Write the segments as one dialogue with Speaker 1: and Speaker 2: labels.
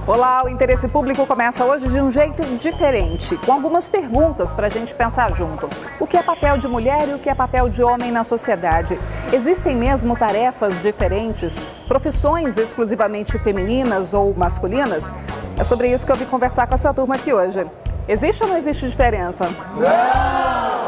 Speaker 1: Olá, o Interesse Público começa hoje de um jeito diferente, com algumas perguntas para a gente pensar junto. O que é papel de mulher e o que é papel de homem na sociedade? Existem mesmo tarefas diferentes, profissões exclusivamente femininas ou masculinas? É sobre isso que eu vim conversar com essa turma aqui hoje. Existe ou não existe diferença? Não!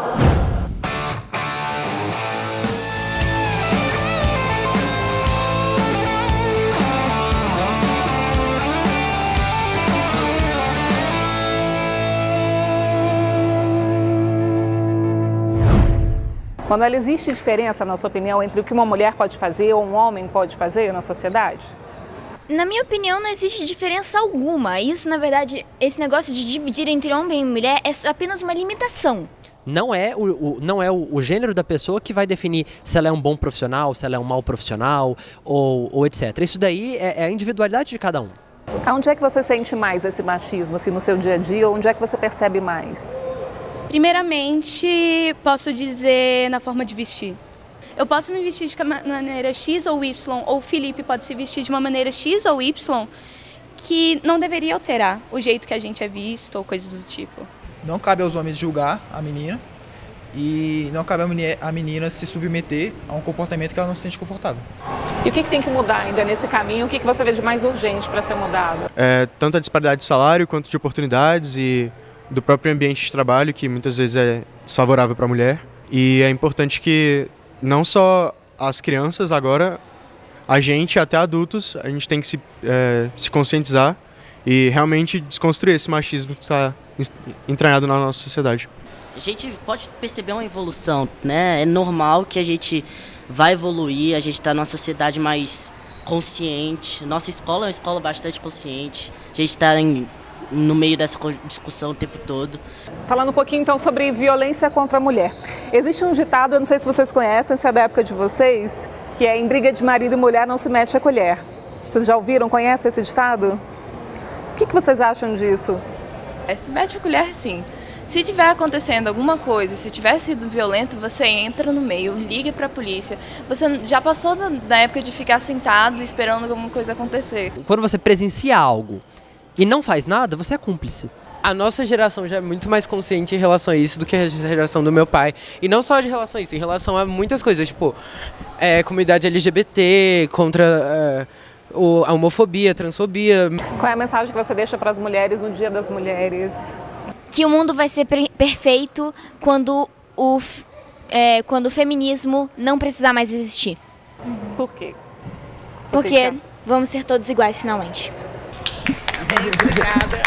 Speaker 1: Manuela, existe diferença, na sua opinião, entre o que uma mulher pode fazer ou um homem pode fazer na sociedade?
Speaker 2: Na minha opinião, não existe diferença alguma. Isso, na verdade, esse negócio de dividir entre homem e mulher é apenas uma limitação.
Speaker 3: Não é o gênero da pessoa que vai definir se ela é um bom profissional, se ela é um mau profissional ou etc. Isso daí é a individualidade de cada um.
Speaker 1: Onde é que você sente mais esse machismo, assim, no seu dia a dia? Onde é que você percebe mais?
Speaker 4: Primeiramente, posso dizer na forma de vestir. Eu posso me vestir de maneira X ou Y, ou o Felipe pode se vestir de uma maneira X ou Y, que não deveria alterar o jeito que a gente é visto ou coisas do tipo.
Speaker 5: Não cabe aos homens julgar a menina e não cabe a menina se submeter a um comportamento que ela não se sente confortável.
Speaker 1: E o que tem que mudar ainda nesse caminho? O que você vê de mais urgente para ser mudado?
Speaker 6: Tanto a disparidade de salário quanto de oportunidades e do próprio ambiente de trabalho, que muitas vezes é desfavorável para a mulher. E é importante que não só as crianças, agora a gente, até adultos, a gente tem que se conscientizar e realmente desconstruir esse machismo que está entranhado na nossa sociedade.
Speaker 7: A gente pode perceber uma evolução, né? É normal que a gente vai evoluir, a gente está numa sociedade mais consciente. Nossa escola é uma escola bastante consciente, a gente está no meio dessa discussão o tempo todo.
Speaker 1: Falando um pouquinho então sobre violência contra a mulher. Existe um ditado, eu não sei se vocês conhecem, se é da época de vocês, que é: em briga de marido e mulher não se mete a colher. Vocês já ouviram, conhecem esse ditado? O que vocês acham disso?
Speaker 8: Se mete a colher, sim. Se tiver acontecendo alguma coisa, se tiver sido violento, você entra no meio, liga para a polícia. Você já passou da época de ficar sentado esperando alguma coisa acontecer.
Speaker 3: Quando você presencia algo e não faz nada, você é cúmplice.
Speaker 9: A nossa geração já é muito mais consciente em relação a isso do que a geração do meu pai. E não só em relação a isso, em relação a muitas coisas, tipo, comunidade LGBT, contra a homofobia, a transfobia.
Speaker 1: Qual é a mensagem que você deixa para as mulheres no Dia das Mulheres?
Speaker 2: Que o mundo vai ser perfeito quando o feminismo não precisar mais existir.
Speaker 1: Por quê?
Speaker 2: Porque vamos ser todos iguais, finalmente.
Speaker 1: Obrigada.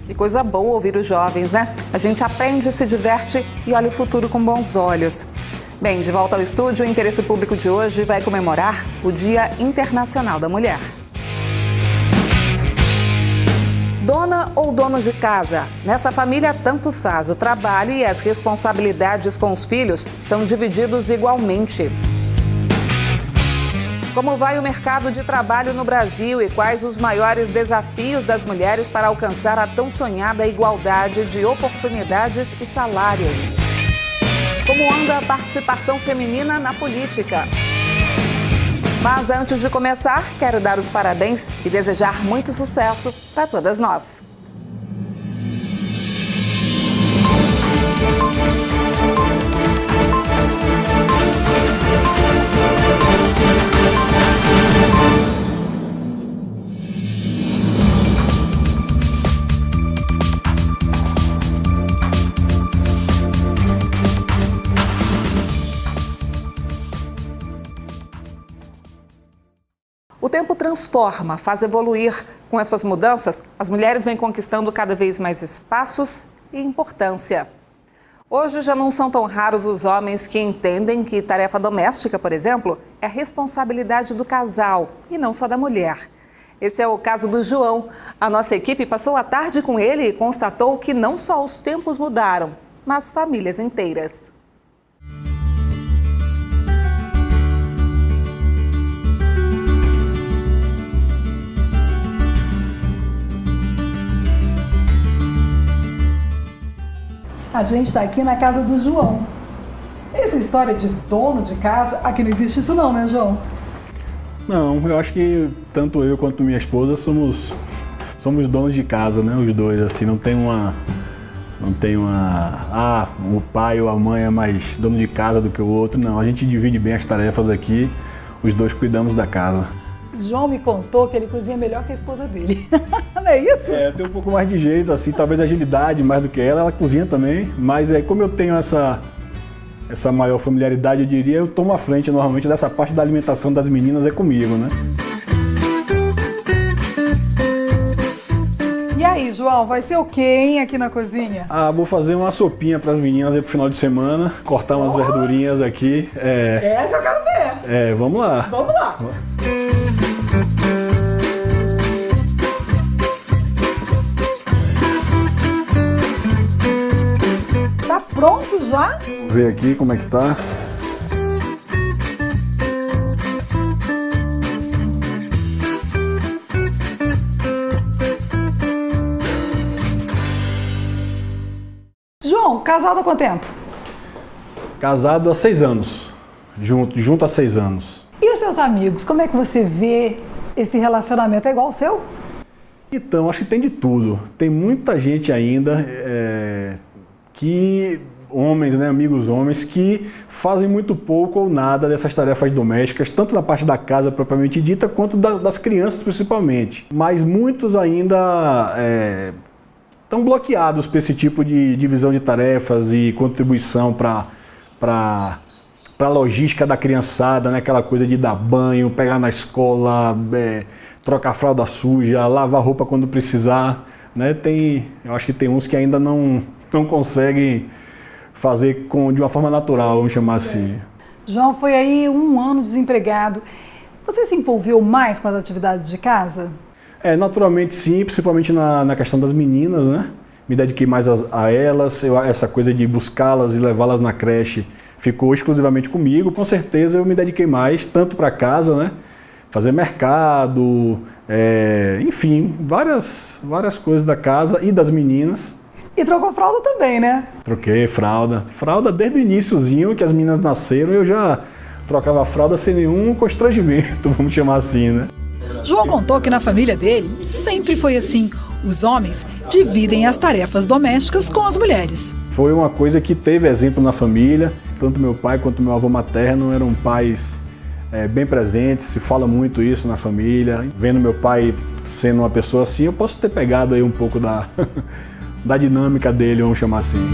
Speaker 1: Que coisa boa ouvir os jovens, né? A gente aprende, se diverte e olha o futuro com bons olhos. Bem, de volta ao estúdio, o Interesse Público de hoje vai comemorar o Dia Internacional da Mulher. Dona ou dono de casa? Nessa família tanto faz. O trabalho e as responsabilidades com os filhos são divididos igualmente. Como vai o mercado de trabalho no Brasil e quais os maiores desafios das mulheres para alcançar a tão sonhada igualdade de oportunidades e salários? Como anda a participação feminina na política? Mas antes de começar, quero dar os parabéns e desejar muito sucesso para todas nós. O tempo transforma, faz evoluir. Com essas mudanças, as mulheres vêm conquistando cada vez mais espaços e importância. Hoje já não são tão raros os homens que entendem que tarefa doméstica, por exemplo, é responsabilidade do casal e não só da mulher. Esse é o caso do João. A nossa equipe passou a tarde com ele e constatou que não só os tempos mudaram, mas famílias inteiras.
Speaker 10: gente está aqui na casa do João. Essa história de dono de casa, aqui não existe isso não, né, João?
Speaker 11: Não, eu acho que tanto eu quanto minha esposa somos donos de casa, né, os dois, assim, não tem uma, o pai ou a mãe é mais dono de casa do que o outro, não, a gente divide bem as tarefas aqui, os dois cuidamos da casa.
Speaker 10: João me contou que ele cozinha melhor que a esposa dele, não é isso?
Speaker 11: Eu tenho um pouco mais de jeito, assim, talvez agilidade mais do que ela cozinha também, mas como eu tenho essa maior familiaridade, eu diria, eu tomo a frente normalmente dessa parte da alimentação das meninas é comigo, né?
Speaker 10: E aí, João, vai ser o quê, hein, aqui na cozinha?
Speaker 11: Vou fazer uma sopinha para as meninas aí pro final de semana, cortar umas verdurinhas aqui.
Speaker 10: Essa eu quero ver.
Speaker 11: Vamos lá.
Speaker 10: Vamos lá. Tá pronto já?
Speaker 11: Vamos ver aqui como é que tá.
Speaker 10: João, casado há quanto tempo?
Speaker 11: Casado há 6 anos. Junto há 6 anos.
Speaker 10: E os seus amigos, como é que você vê esse relacionamento? É igual ao seu?
Speaker 11: Então, acho que tem de tudo. Tem muita gente ainda homens, né, amigos homens, que fazem muito pouco ou nada dessas tarefas domésticas, tanto na parte da casa propriamente dita, quanto das crianças principalmente. Mas muitos ainda estão bloqueados por esse tipo de divisão de tarefas e contribuição para a logística da criançada, né? Aquela coisa de dar banho, pegar na escola, trocar fralda suja, lavar roupa quando precisar, né? Eu acho que tem uns que ainda não conseguem fazer de uma forma natural, vamos chamar assim.
Speaker 10: João, foi aí 1 ano desempregado. Você se envolveu mais com as atividades de casa?
Speaker 11: Naturalmente sim, principalmente na questão das meninas, né? Me dediquei mais a elas, essa coisa de buscá-las e levá-las na creche ficou exclusivamente comigo. Com certeza eu me dediquei mais, tanto para casa, né? Fazer mercado, enfim, várias coisas da casa e das meninas.
Speaker 10: E trocou fralda também, né?
Speaker 11: Troquei fralda. Fralda desde o iniciozinho, que as meninas nasceram, eu já trocava fralda sem nenhum constrangimento, vamos chamar assim, né?
Speaker 10: João contou que na família dele sempre foi assim. Os homens dividem as tarefas domésticas com as mulheres.
Speaker 11: Foi uma coisa que teve exemplo na família. Tanto meu pai quanto meu avô materno eram pais bem presentes, se fala muito isso na família. Vendo meu pai sendo uma pessoa assim, eu posso ter pegado aí um pouco da dinâmica dele, vamos chamar assim.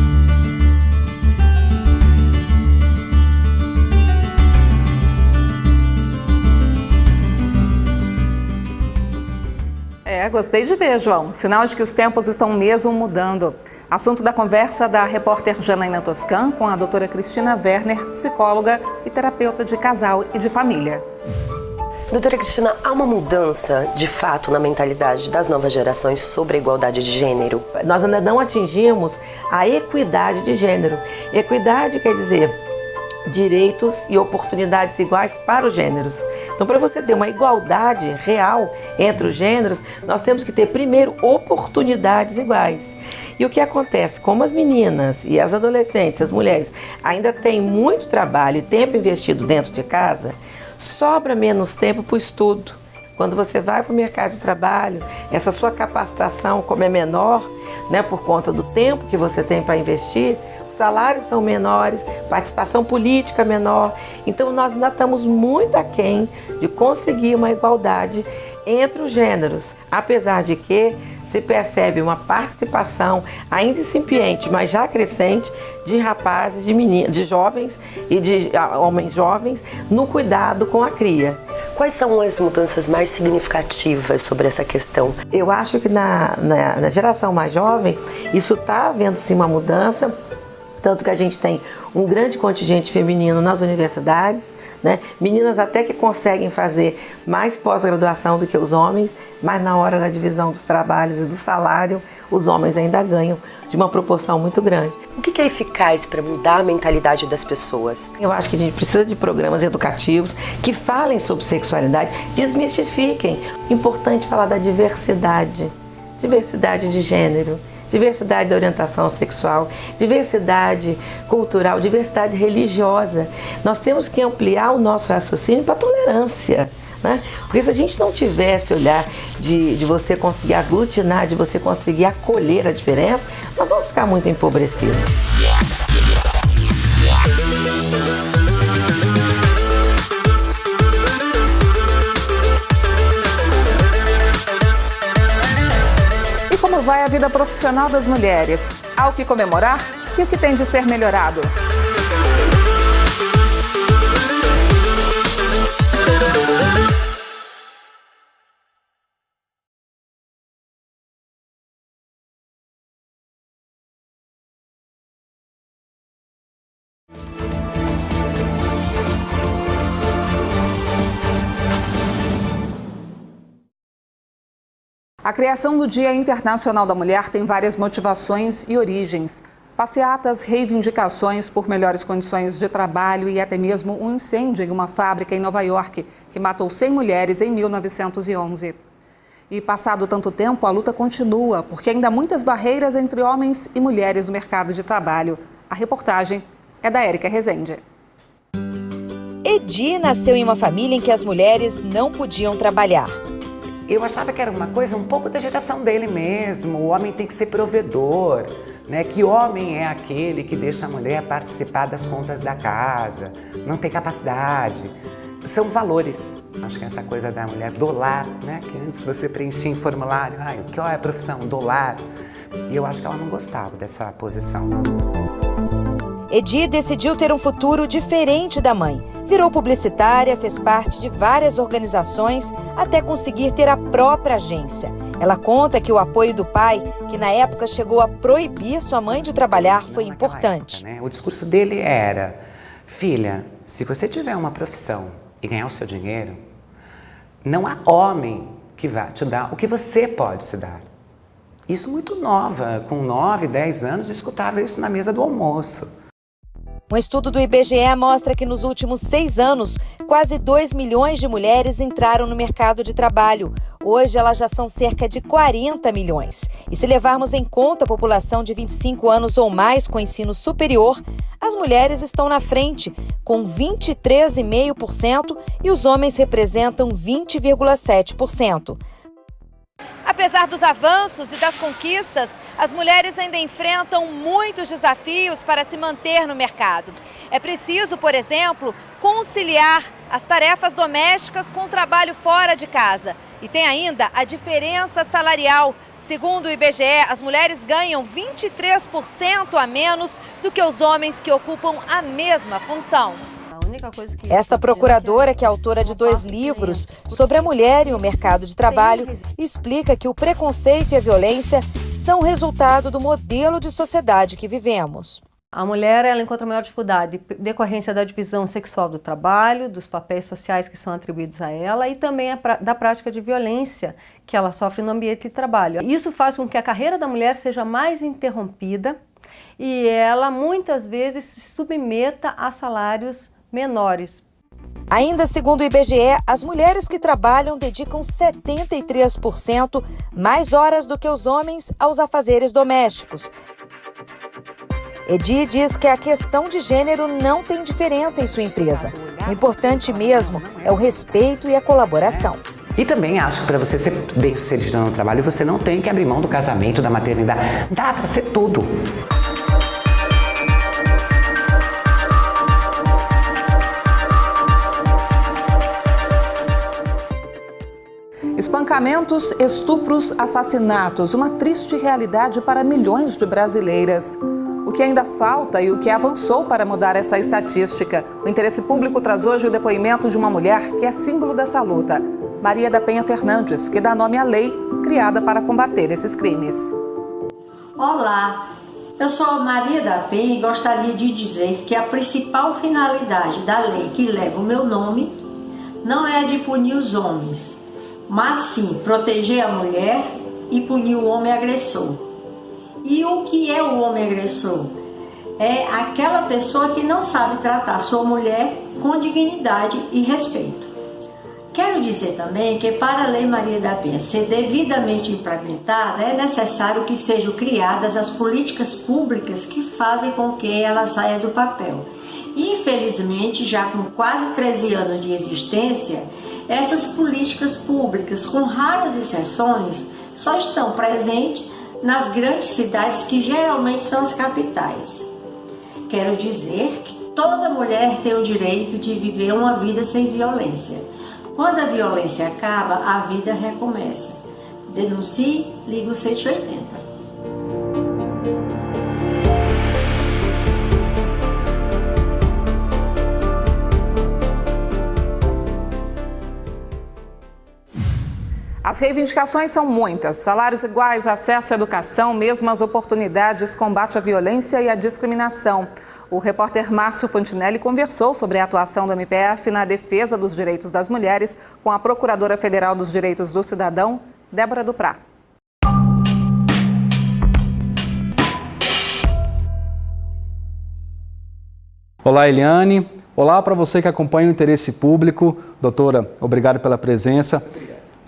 Speaker 1: Gostei de ver, João. Sinal de que os tempos estão mesmo mudando. Assunto da conversa da repórter Janaína Toscan com a doutora Cristina Werner, psicóloga e terapeuta de casal e de família.
Speaker 12: Doutora Cristina, há uma mudança, de fato, na mentalidade das novas gerações sobre a igualdade de gênero?
Speaker 13: Nós ainda não atingimos a equidade de gênero. Equidade quer dizer direitos e oportunidades iguais para os gêneros. Então, para você ter uma igualdade real entre os gêneros, nós temos que ter, primeiro, oportunidades iguais. E o que acontece? Como as meninas e as adolescentes, as mulheres, ainda têm muito trabalho e tempo investido dentro de casa, sobra menos tempo para o estudo. Quando você vai para o mercado de trabalho, essa sua capacitação, como é menor, né, por conta do tempo que você tem para investir, salários são menores, participação política menor. Então, nós ainda estamos muito aquém de conseguir uma igualdade entre os gêneros, apesar de que se percebe uma participação ainda incipiente, mas já crescente, de rapazes, de meninos, de jovens e de homens jovens no cuidado com a cria.
Speaker 12: Quais são as mudanças mais significativas sobre essa questão?
Speaker 13: Eu acho que na geração mais jovem, isso está havendo sim uma mudança. Tanto que a gente tem um grande contingente feminino nas universidades, né? Meninas até que conseguem fazer mais pós-graduação do que os homens, mas na hora da divisão dos trabalhos e do salário, os homens ainda ganham de uma proporção muito grande.
Speaker 12: O que é eficaz para mudar a mentalidade das pessoas?
Speaker 13: Eu acho que a gente precisa de programas educativos que falem sobre sexualidade, desmistifiquem. Importante falar da diversidade de gênero, diversidade da orientação sexual, diversidade cultural, diversidade religiosa. Nós temos que ampliar o nosso raciocínio para a tolerância, né? Porque se a gente não tivesse olhar de você conseguir aglutinar, de você conseguir acolher a diferença, nós vamos ficar muito empobrecidos.
Speaker 1: Como vai a vida profissional das mulheres? Há o que comemorar e o que tem de ser melhorado? A criação do Dia Internacional da Mulher tem várias motivações e origens. Passeatas, reivindicações por melhores condições de trabalho e até mesmo um incêndio em uma fábrica em Nova York, que matou 100 mulheres em 1911. E passado tanto tempo, a luta continua, porque ainda há muitas barreiras entre homens e mulheres no mercado de trabalho. A reportagem é da Érica Rezende.
Speaker 14: Edi nasceu em uma família em que as mulheres não podiam trabalhar.
Speaker 15: Eu achava que era uma coisa um pouco da geração dele mesmo, o homem tem que ser provedor, né? Que homem é aquele que deixa a mulher participar das contas da casa, não tem capacidade. São valores. Acho que essa coisa da mulher do lar, né? Que antes você preenchia em formulário, qual é a profissão? Do lar. E eu acho que ela não gostava dessa posição.
Speaker 14: Edi decidiu ter um futuro diferente da mãe. Virou publicitária, fez parte de várias organizações até conseguir ter a própria agência. Ela conta que o apoio do pai, que na época chegou a proibir sua mãe de trabalhar, foi importante.
Speaker 15: Época, né? O discurso dele era: filha, se você tiver uma profissão e ganhar o seu dinheiro, não há homem que vai te dar o que você pode se dar. Isso muito nova, com 9, 10 anos, eu escutava isso na mesa do almoço.
Speaker 14: Um estudo do IBGE mostra que nos últimos 6 anos, quase 2 milhões de mulheres entraram no mercado de trabalho. Hoje, elas já são cerca de 40 milhões. E se levarmos em conta a população de 25 anos ou mais com ensino superior, as mulheres estão na frente, com 23,5%, e os homens representam 20,7%. Apesar dos avanços e das conquistas, as mulheres ainda enfrentam muitos desafios para se manter no mercado. É preciso, por exemplo, conciliar as tarefas domésticas com o trabalho fora de casa. E tem ainda a diferença salarial. Segundo o IBGE, as mulheres ganham 23% a menos do que os homens que ocupam a mesma função. Esta procuradora, que é autora de 2 livros sobre a mulher e o mercado de trabalho, explica que o preconceito e a violência são resultado do modelo de sociedade que vivemos.
Speaker 16: A mulher ela encontra maior dificuldade decorrência da divisão sexual do trabalho, dos papéis sociais que são atribuídos a ela e também da prática de violência que ela sofre no ambiente de trabalho. Isso faz com que a carreira da mulher seja mais interrompida e ela muitas vezes se submeta a salários menores.
Speaker 14: Ainda segundo o IBGE, as mulheres que trabalham dedicam 73% mais horas do que os homens aos afazeres domésticos. Edi diz que a questão de gênero não tem diferença em sua empresa. O importante mesmo é o respeito e a colaboração.
Speaker 15: E também acho que para você ser bem-sucedido no trabalho, você não tem que abrir mão do casamento, da maternidade. Dá para ser tudo.
Speaker 1: Espancamentos, estupros, assassinatos, uma triste realidade para milhões de brasileiras. O que ainda falta e o que avançou para mudar essa estatística? O Interesse Público traz hoje o depoimento de uma mulher que é símbolo dessa luta, Maria da Penha Fernandes, que dá nome à lei criada para combater esses crimes.
Speaker 17: Olá, eu sou Maria da Penha e gostaria de dizer que a principal finalidade da lei que leva o meu nome não é a de punir os homens, mas sim proteger a mulher e punir o homem agressor. E o que é o homem agressor? É aquela pessoa que não sabe tratar sua mulher com dignidade e respeito. Quero dizer também que para a Lei Maria da Penha ser devidamente implementada, é necessário que sejam criadas as políticas públicas que fazem com que ela saia do papel. Infelizmente, já com quase 13 anos de existência, essas políticas públicas, com raras exceções, só estão presentes nas grandes cidades, que geralmente são as capitais. Quero dizer que toda mulher tem o direito de viver uma vida sem violência. Quando a violência acaba, a vida recomeça. Denuncie, liga o 180.
Speaker 1: As reivindicações são muitas: salários iguais, acesso à educação, mesmas oportunidades, combate à violência e à discriminação. O repórter Márcio Fantinelli conversou sobre a atuação do MPF na defesa dos direitos das mulheres com a Procuradora Federal dos Direitos do Cidadão, Débora Duprá.
Speaker 18: Olá, Eliane. Olá para você que acompanha o Interesse Público. Doutora, obrigado pela presença.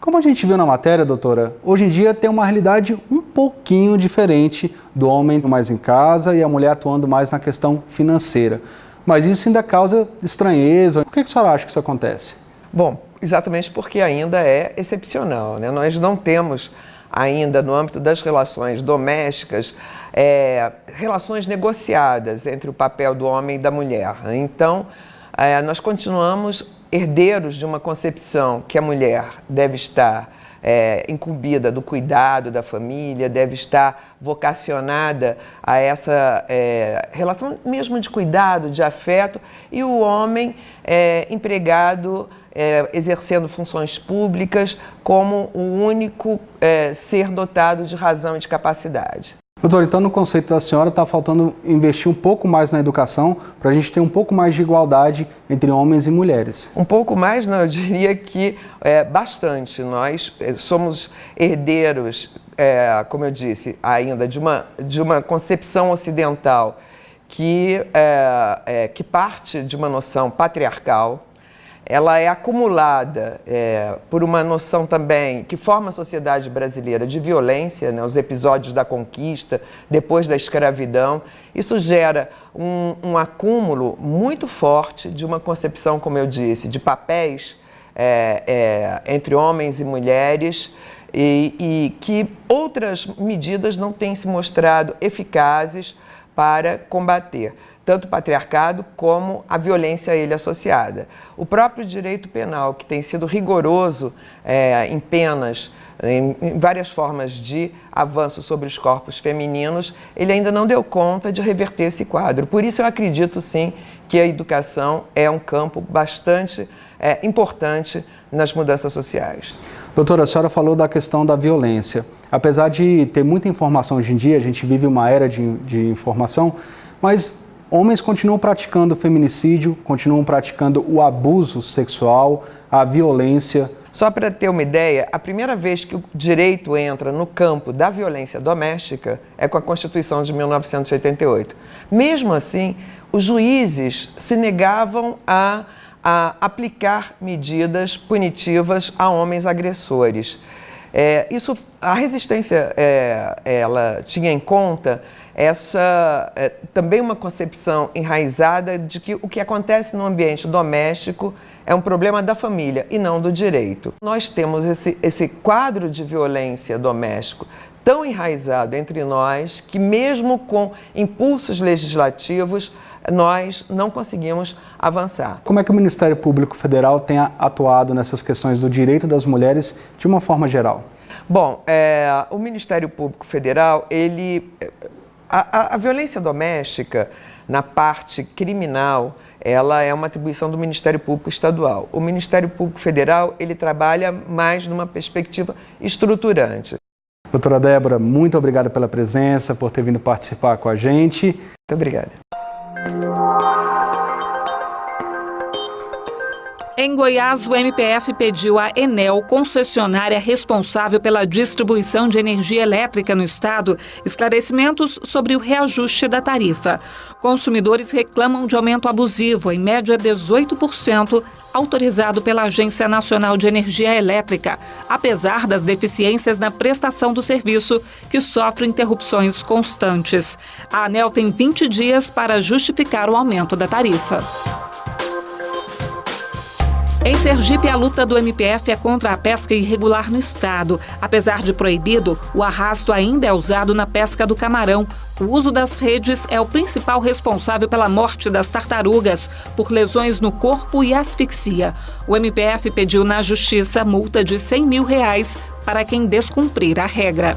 Speaker 18: Como a gente viu na matéria, doutora, hoje em dia tem uma realidade um pouquinho diferente do homem mais em casa e a mulher atuando mais na questão financeira. Mas isso ainda causa estranheza. Por que a senhora acha que isso acontece?
Speaker 19: Bom, exatamente porque ainda é excepcional, né? Nós não temos ainda no âmbito das relações domésticas relações negociadas entre o papel do homem e da mulher. Então, nós continuamos herdeiros de uma concepção que a mulher deve estar incumbida do cuidado da família, deve estar vocacionada a essa relação mesmo de cuidado, de afeto, e o homem empregado, exercendo funções públicas como o único ser dotado de razão e de capacidade.
Speaker 18: Doutor, então no conceito da senhora está faltando investir um pouco mais na educação para a gente ter um pouco mais de igualdade entre homens e mulheres.
Speaker 19: Um pouco mais, não, eu diria que bastante. Nós somos herdeiros, como eu disse, ainda de uma concepção ocidental que parte de uma noção patriarcal. Ela é acumulada por uma noção também que forma a sociedade brasileira de violência, né, os episódios da conquista, depois da escravidão. Isso gera um acúmulo muito forte de uma concepção, como eu disse, de papéis entre homens e mulheres, e que outras medidas não têm se mostrado eficazes para combater tanto o patriarcado como a violência a ele associada. O próprio direito penal, que tem sido rigoroso em penas, em várias formas de avanço sobre os corpos femininos, ele ainda não deu conta de reverter esse quadro. Por isso eu acredito, sim, que a educação é um campo bastante importante nas mudanças sociais.
Speaker 18: Doutora, a senhora falou da questão da violência. Apesar de ter muita informação hoje em dia, a gente vive uma era de informação, mas homens continuam praticando o feminicídio, continuam praticando o abuso sexual, a violência.
Speaker 19: Só para ter uma ideia, a primeira vez que o direito entra no campo da violência doméstica é com a Constituição de 1988. Mesmo assim, os juízes se negavam a aplicar medidas punitivas a homens agressores. A resistência, ela tinha em conta também uma concepção enraizada de que o que acontece no ambiente doméstico é um problema da família e não do direito. Nós temos esse quadro de violência doméstico tão enraizado entre nós que, mesmo com impulsos legislativos, nós não conseguimos avançar.
Speaker 18: Como é que o Ministério Público Federal tem atuado nessas questões do direito das mulheres de uma forma geral?
Speaker 19: Bom, o Ministério Público Federal, a violência doméstica, na parte criminal, ela é uma atribuição do Ministério Público Estadual. O Ministério Público Federal, ele trabalha mais numa perspectiva estruturante.
Speaker 18: Doutora Débora, muito obrigado pela presença, por ter vindo participar com a gente.
Speaker 19: Muito obrigada.
Speaker 1: Em Goiás, o MPF pediu à Enel, concessionária responsável pela distribuição de energia elétrica no estado, esclarecimentos sobre o reajuste da tarifa. Consumidores reclamam de aumento abusivo, em média 18%, autorizado pela Agência Nacional de Energia Elétrica, apesar das deficiências na prestação do serviço, que sofre interrupções constantes. A ANEEL tem 20 dias para justificar o aumento da tarifa. Em Sergipe, a luta do MPF é contra a pesca irregular no estado. Apesar de proibido, o arrasto ainda é usado na pesca do camarão. O uso das redes é o principal responsável pela morte das tartarugas, por lesões no corpo e asfixia. O MPF pediu na Justiça multa de R$100 mil para quem descumprir a regra.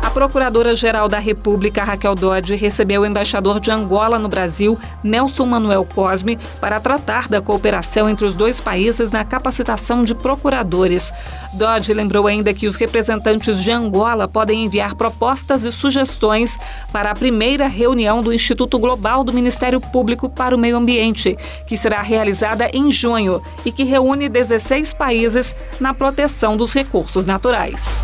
Speaker 1: A Procuradora-Geral da República, Raquel Dodge, recebeu o embaixador de Angola no Brasil, Nelson Manuel Cosme, para tratar da cooperação entre os dois países na capacitação de procuradores. Dodge lembrou ainda que os representantes de Angola podem enviar propostas e sugestões para a primeira reunião do Instituto Global do Ministério Público para o Meio Ambiente, que será realizada em junho e que reúne 16 países na proteção dos recursos naturais.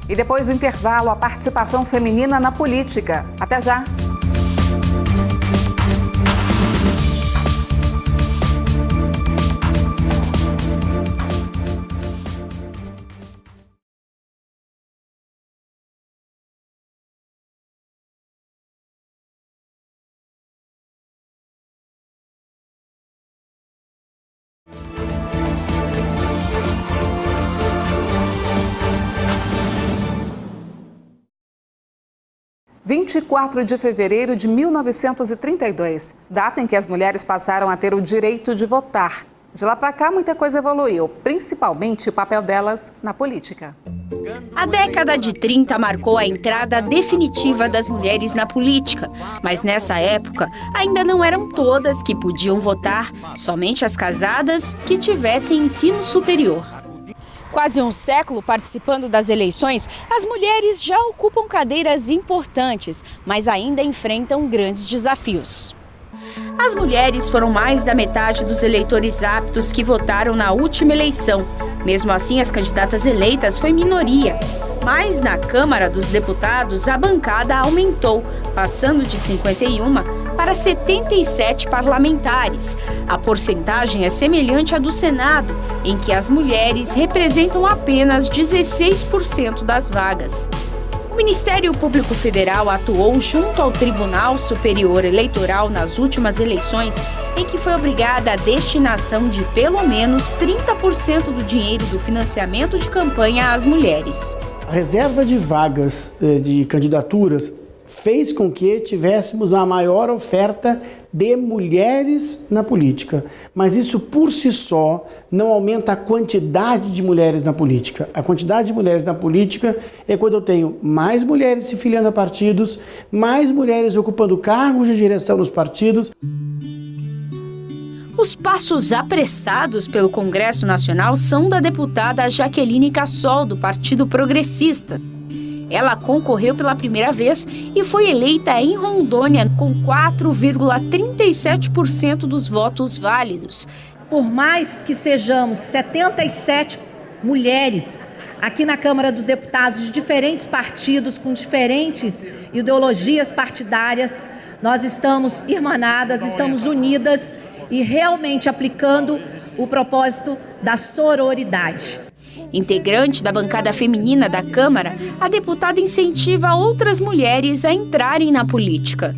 Speaker 1: E depois do intervalo, a participação feminina na política. Até já! – 24 de fevereiro de 1932, data em que as mulheres passaram a ter o direito de votar. De lá para cá, muita coisa evoluiu, principalmente o papel delas na política.
Speaker 20: A década de 30 marcou a entrada definitiva das mulheres na política, mas nessa época ainda não eram todas que podiam votar, somente as casadas que tivessem ensino superior. Quase um século participando das eleições, as mulheres já ocupam cadeiras importantes, mas ainda enfrentam grandes desafios. As mulheres foram mais da metade dos eleitores aptos que votaram na última eleição. Mesmo assim, as candidatas eleitas foi minoria. Mas na Câmara dos Deputados, a bancada aumentou, passando de 51 para 77 parlamentares. A porcentagem é semelhante à do Senado, em que as mulheres representam apenas 16% das vagas. O Ministério Público Federal atuou junto ao Tribunal Superior Eleitoral nas últimas eleições, em que foi obrigada a destinação de pelo menos 30% do dinheiro do financiamento de campanha às mulheres.
Speaker 21: A reserva de vagas de candidaturas fez com que tivéssemos a maior oferta de mulheres na política. Mas isso por si só não aumenta a quantidade de mulheres na política. A quantidade de mulheres na política é quando eu tenho mais mulheres se filiando a partidos, mais mulheres ocupando cargos de direção nos partidos.
Speaker 20: Os passos apressados pelo Congresso Nacional são da deputada Jaqueline Cassol, do Partido Progressista. Ela concorreu pela primeira vez e foi eleita em Rondônia com 4,37% dos votos válidos.
Speaker 22: Por mais que sejamos 77 mulheres aqui na Câmara dos Deputados de diferentes partidos, com diferentes ideologias partidárias, nós estamos irmanadas, estamos unidas e realmente aplicando o propósito da sororidade.
Speaker 20: Integrante da bancada feminina da Câmara, a deputada incentiva outras mulheres a entrarem na política.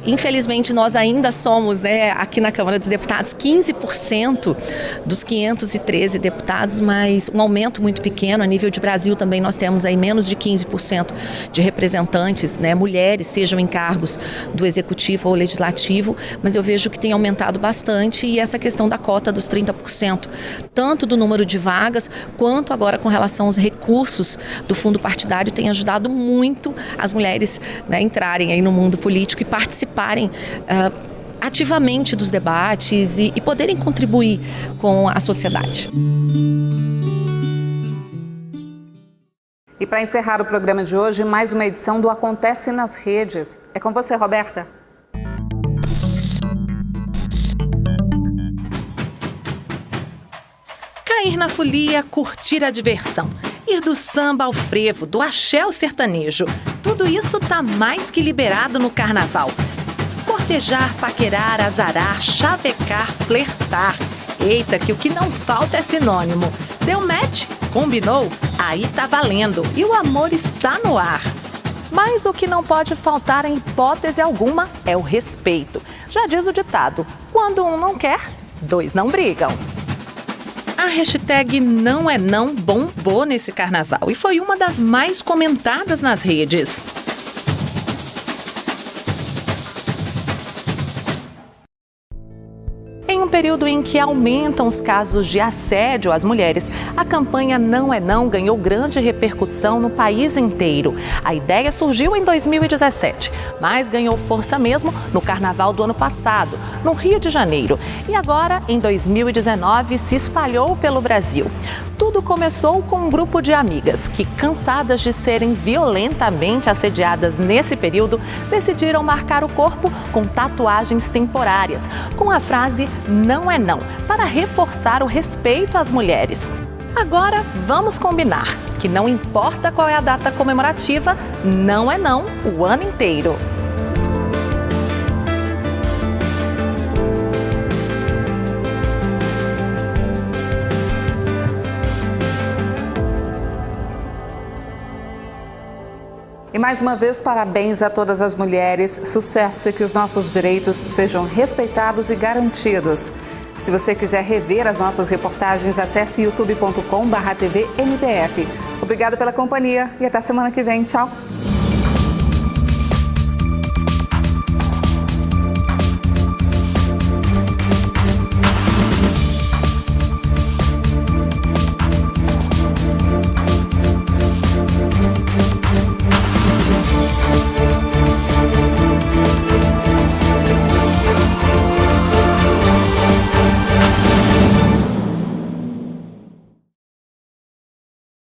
Speaker 23: Infelizmente, nós ainda somos, aqui na Câmara dos Deputados, 15% dos 513 deputados, mas um aumento muito pequeno. A nível de Brasil também nós temos aí menos de 15% de representantes, mulheres, sejam em cargos do Executivo ou Legislativo, mas eu vejo que tem aumentado bastante e essa questão da cota dos 30%, tanto do número de vagas, quanto agora com relação aos recursos do fundo partidário, tem ajudado muito as mulheres entrarem aí no mundo político e participarem ativamente dos debates e poderem contribuir com a sociedade.
Speaker 1: E para encerrar o programa de hoje, mais uma edição do Acontece nas Redes. É com você, Roberta.
Speaker 4: Cair na folia, curtir a diversão. Ir do samba ao frevo, do axé ao sertanejo. Tudo isso tá mais que liberado no carnaval. Cortejar, paquerar, azarar, chavecar, flertar. Eita, que o que não falta é sinônimo. Deu match? Combinou? Aí tá valendo. E o amor está no ar. Mas o que não pode faltar em hipótese alguma é o respeito. Já diz o ditado, quando um não quer, dois não brigam. A hashtag Não é Não bombou nesse carnaval e foi uma das mais comentadas nas redes. Em um período em que aumentam os casos de assédio às mulheres, a campanha Não é Não ganhou grande repercussão no país inteiro. A ideia surgiu em 2017, mas ganhou força mesmo no carnaval do ano passado, no Rio de Janeiro. E agora, em 2019, se espalhou pelo Brasil. Tudo começou com um grupo de amigas que, cansadas de serem violentamente assediadas nesse período, decidiram marcar o corpo com tatuagens temporárias, com a frase Não é Não, para reforçar o respeito às mulheres. Agora, vamos combinar que não importa qual é a data comemorativa, não é não o ano inteiro.
Speaker 1: E mais uma vez, parabéns a todas as mulheres, sucesso e que os nossos direitos sejam respeitados e garantidos. Se você quiser rever as nossas reportagens, acesse youtube.com/tvMPF. Obrigada pela companhia e até semana que vem. Tchau!